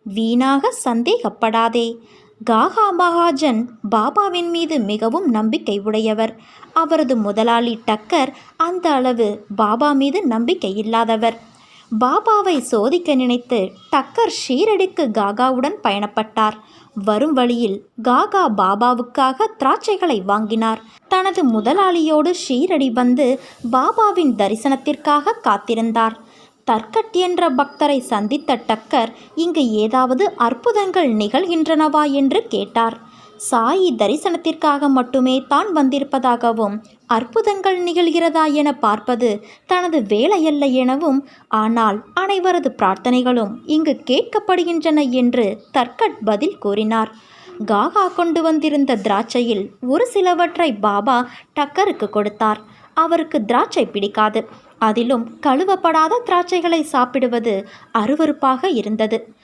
வீணாக சந்தேகப்படாதே. காகா மகாஜன் பாபாவின் மீது மிகவும் நம்பிக்கை உடையவர். அவரது முதலாளி டக்கர் அந்த அளவு பாபா மீது நம்பிக்கை இல்லாதவர். பாபாவை சோதிக்க நினைத்து டக்கர் ஷீரடிக்கு காகாவுடன் பயணப்பட்டார். வரும் வழியில் காகா பாபாவுக்காக திராட்சைகளை வாங்கினார். தனது முதலாளியோடு ஷீரடி வந்து பாபாவின் தரிசனத்திற்காக காத்திருந்தார். தர்கட் என்ற பக்தரை சந்தித்த டக்கர் இங்கு ஏதாவது அற்புதங்கள் நிகழ்கின்றனவா என்று கேட்டார். சாயி தரிசனத்திற்காக மட்டுமே தான் வந்திருப்பதாகவும், அற்புதங்கள் நிகழ்கிறதா என பார்ப்பது தனது வேலையல்ல எனவும், ஆனால் அனைவரது பிரார்த்தனைகளும் இங்கு கேட்கப்படுகின்றன என்று தர்கட் பதில் கூறினார். காகா கொண்டு வந்திருந்த திராட்சையில் ஒரு சிலவற்றை பாபா டக்கருக்கு கொடுத்தார். அவருக்கு திராட்சை பிடிக்காது. அதிலும் கழுவப்படாத திராட்சைகளை சாப்பிடுவது அருவருப்பாக இருந்தது.